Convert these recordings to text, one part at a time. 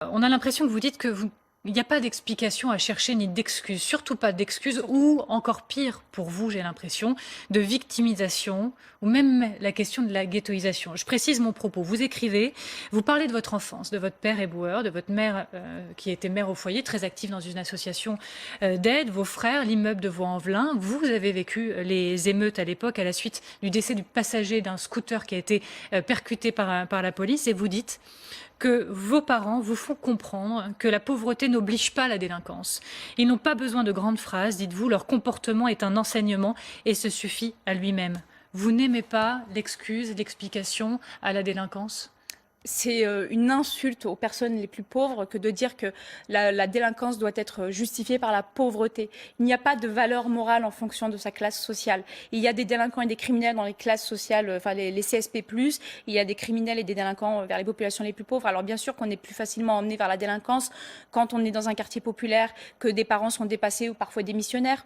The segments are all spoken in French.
On a l'impression que vous dites que il n'y a pas d'explication à chercher ni d'excuses, surtout pas d'excuses ou encore pire pour vous, j'ai l'impression, de victimisation ou même la question de la ghettoisation. Je précise mon propos. Vous écrivez, vous parlez de votre enfance, de votre père éboueur, de votre mère qui était mère au foyer, très active dans une association d'aide, vos frères, l'immeuble de Vaux-en-Velin. Vous avez vécu les émeutes à l'époque à la suite du décès du passager d'un scooter qui a été percuté par la police et vous dites que vos parents vous font comprendre que la pauvreté n'oblige pas à la délinquance. Ils n'ont pas besoin de grandes phrases, dites-vous, leur comportement est un enseignement et se suffit à lui-même. Vous n'aimez pas l'excuse, l'explication à la délinquance ? C'est une insulte aux personnes les plus pauvres que de dire que la délinquance doit être justifiée par la pauvreté. Il n'y a pas de valeur morale en fonction de sa classe sociale. Il y a des délinquants et des criminels dans les classes sociales, enfin les CSP+, il y a des criminels et des délinquants vers les populations les plus pauvres. Alors bien sûr qu'on est plus facilement emmené vers la délinquance quand on est dans un quartier populaire, que des parents sont dépassés ou parfois démissionnaires.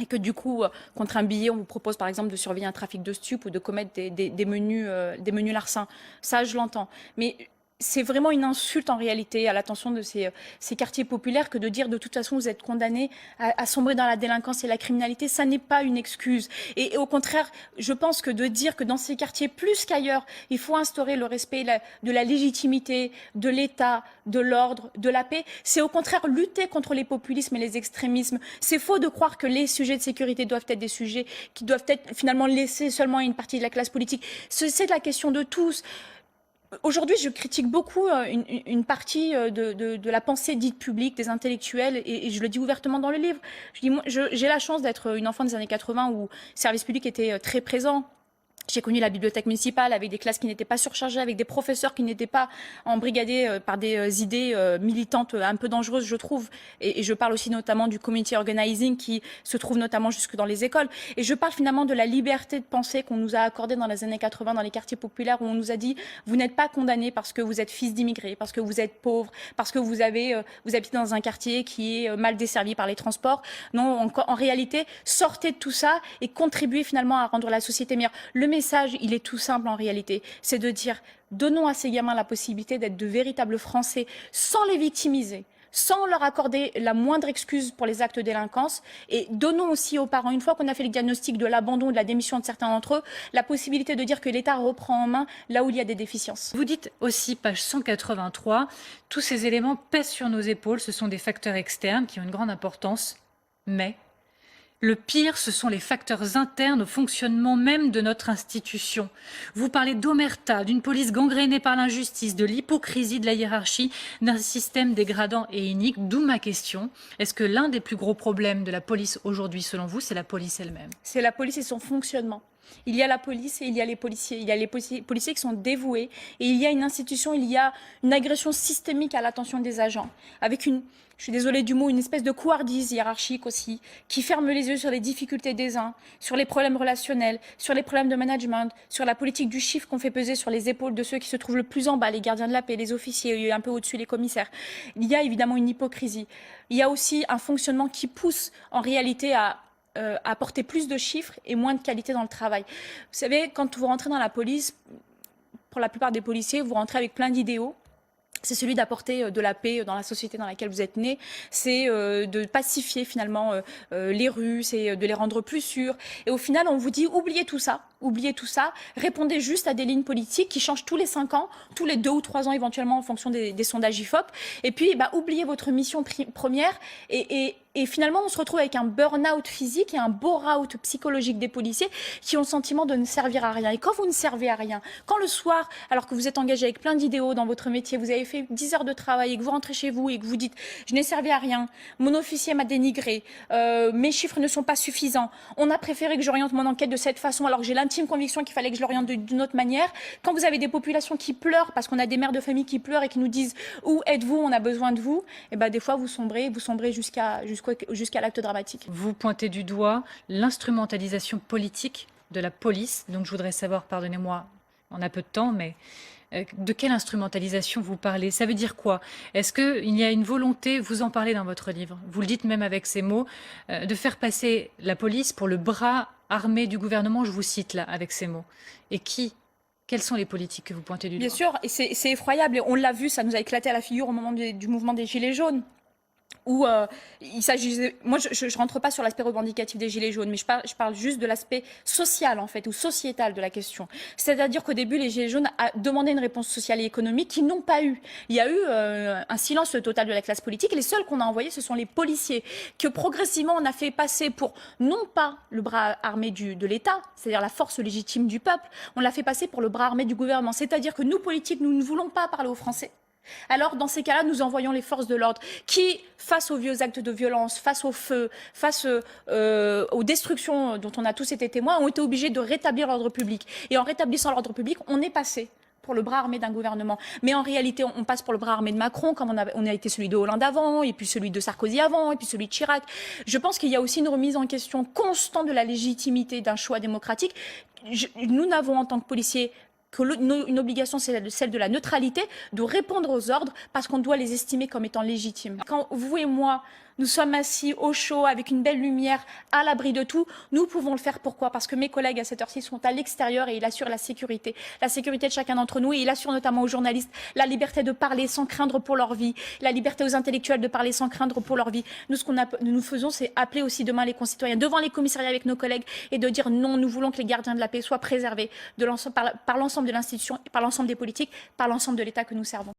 Et que du coup, contre un billet, on vous propose par exemple de surveiller un trafic de stupes ou de commettre des menus larcins. Ça, je l'entends. Mais c'est vraiment une insulte en réalité à l'attention de ces quartiers populaires que de dire de toute façon vous êtes condamnés à sombrer dans la délinquance et la criminalité. Ça n'est pas une excuse. Et au contraire, je pense que de dire que dans ces quartiers, plus qu'ailleurs, il faut instaurer le respect de la légitimité, de l'État, de l'ordre, de la paix, c'est au contraire lutter contre les populismes et les extrémismes. C'est faux de croire que les sujets de sécurité doivent être des sujets qui doivent être finalement laissés seulement à une partie de la classe politique. C'est la question de tous. Aujourd'hui, je critique beaucoup une partie de la pensée dite publique, des intellectuels, et je le dis ouvertement dans le livre. J'ai la chance d'être une enfant des années 80 où le service public était très présent. J'ai connu la bibliothèque municipale avec des classes qui n'étaient pas surchargées, avec des professeurs qui n'étaient pas embrigadés par des idées militantes un peu dangereuses, je trouve. Et je parle aussi notamment du community organizing qui se trouve notamment jusque dans les écoles. Et je parle finalement de la liberté de penser qu'on nous a accordée dans les années 80 dans les quartiers populaires où on nous a dit vous n'êtes pas condamné parce que vous êtes fils d'immigrés, parce que vous êtes pauvre, parce que vous habitez dans un quartier qui est mal desservi par les transports. Non, en réalité, sortez de tout ça et contribuez finalement à rendre la société meilleure. Le message, il est tout simple en réalité. C'est de dire, donnons à ces gamins la possibilité d'être de véritables Français sans les victimiser, sans leur accorder la moindre excuse pour les actes de délinquance. Et donnons aussi aux parents, une fois qu'on a fait le diagnostic de l'abandon, de la démission de certains d'entre eux, la possibilité de dire que l'État reprend en main là où il y a des déficiences. Vous dites aussi, page 183, tous ces éléments pèsent sur nos épaules, ce sont des facteurs externes qui ont une grande importance, mais le pire, ce sont les facteurs internes au fonctionnement même de notre institution. Vous parlez d'omerta, d'une police gangrénée par l'injustice, de l'hypocrisie de la hiérarchie, d'un système dégradant et inique. D'où ma question. Est-ce que l'un des plus gros problèmes de la police aujourd'hui, selon vous, c'est la police elle-même? C'est la police et son fonctionnement. Il y a la police et il y a les policiers. Il y a les policiers qui sont dévoués et il y a une institution, il y a une agression systémique à l'attention des agents avec je suis désolée du mot, une espèce de couardise hiérarchique aussi, qui ferme les yeux sur les difficultés des uns, sur les problèmes relationnels, sur les problèmes de management, sur la politique du chiffre qu'on fait peser sur les épaules de ceux qui se trouvent le plus en bas, les gardiens de la paix, les officiers, un peu au-dessus les commissaires. Il y a évidemment une hypocrisie. Il y a aussi un fonctionnement qui pousse en réalité à apporter plus de chiffres et moins de qualité dans le travail. Vous savez, quand vous rentrez dans la police, pour la plupart des policiers, vous rentrez avec plein d'idéaux. C'est celui d'apporter de la paix dans la société dans laquelle vous êtes né. C'est de pacifier finalement les rues, c'est de les rendre plus sûres. Et au final, on vous dit oubliez tout ça, répondez juste à des lignes politiques qui changent tous les 5 ans, tous les 2 ou 3 ans éventuellement en fonction des sondages IFOP. Et puis, oubliez votre mission première et finalement, on se retrouve avec un burn-out physique et un bore-out psychologique des policiers qui ont le sentiment de ne servir à rien. Et quand vous ne servez à rien, quand le soir, alors que vous êtes engagé avec plein d'idéaux dans votre métier, vous avez fait 10 heures de travail et que vous rentrez chez vous et que vous dites « je n'ai servi à rien, mon officier m'a dénigré, mes chiffres ne sont pas suffisants, on a préféré que j'oriente mon enquête de cette façon alors que j'ai l'intime conviction qu'il fallait que je l'oriente d'une autre manière », quand vous avez des populations qui pleurent parce qu'on a des mères de famille qui pleurent et qui nous disent « où êtes-vous, on a besoin de vous », et des fois vous sombrez jusqu'à l'acte dramatique. Vous pointez du doigt l'instrumentalisation politique de la police. Donc je voudrais savoir, pardonnez-moi, on a peu de temps, mais de quelle instrumentalisation vous parlez? Ça veut dire quoi? Est-ce qu'il y a une volonté, vous en parlez dans votre livre, vous le dites même avec ces mots, de faire passer la police pour le bras armé du gouvernement? Je vous cite là avec ces mots. Et qui Quelles sont les politiques que vous pointez du Bien doigt? sûr, et c'est effroyable. Et on l'a vu, ça nous a éclaté à la figure au moment du mouvement des Gilets jaunes. Où il s'agissait. Moi, je rentre pas sur l'aspect revendicatif des Gilets jaunes, mais je parle juste de l'aspect social, en fait, ou sociétal de la question. C'est-à-dire qu'au début, les Gilets jaunes a demandé une réponse sociale et économique qu'ils n'ont pas eu. Il y a eu un silence total de la classe politique. Et les seuls qu'on a envoyés, ce sont les policiers, que progressivement, on a fait passer pour, non pas le bras armé de l'État, c'est-à-dire la force légitime du peuple, on l'a fait passer pour le bras armé du gouvernement. C'est-à-dire que nous, politiques, nous ne voulons pas parler aux Français. Alors, dans ces cas-là, nous envoyons les forces de l'ordre qui, face aux vieux actes de violence, face au feu, face aux destructions dont on a tous été témoins, ont été obligés de rétablir l'ordre public. Et en rétablissant l'ordre public, on est passé pour le bras armé d'un gouvernement. Mais en réalité, on passe pour le bras armé de Macron, comme on a été celui de Hollande avant, et puis celui de Sarkozy avant, et puis celui de Chirac. Je pense qu'il y a aussi une remise en question constante de la légitimité d'un choix démocratique. Nous n'avons, en tant que policiers, une obligation, c'est celle de la neutralité, de répondre aux ordres parce qu'on doit les estimer comme étant légitimes. Quand vous et moi, nous sommes assis au chaud, avec une belle lumière, à l'abri de tout, nous pouvons le faire. Pourquoi? Parce que mes collègues à cette heure-ci sont à l'extérieur et ils assurent la sécurité de chacun d'entre nous, et ils assurent notamment aux journalistes la liberté de parler sans craindre pour leur vie, la liberté aux intellectuels de parler sans craindre pour leur vie. Nous, ce que nous faisons, c'est appeler aussi demain les concitoyens devant les commissariats avec nos collègues et de dire non, nous voulons que les gardiens de la paix soient préservés par l'ensemble de l'institution, par l'ensemble des politiques, par l'ensemble de l'État que nous servons.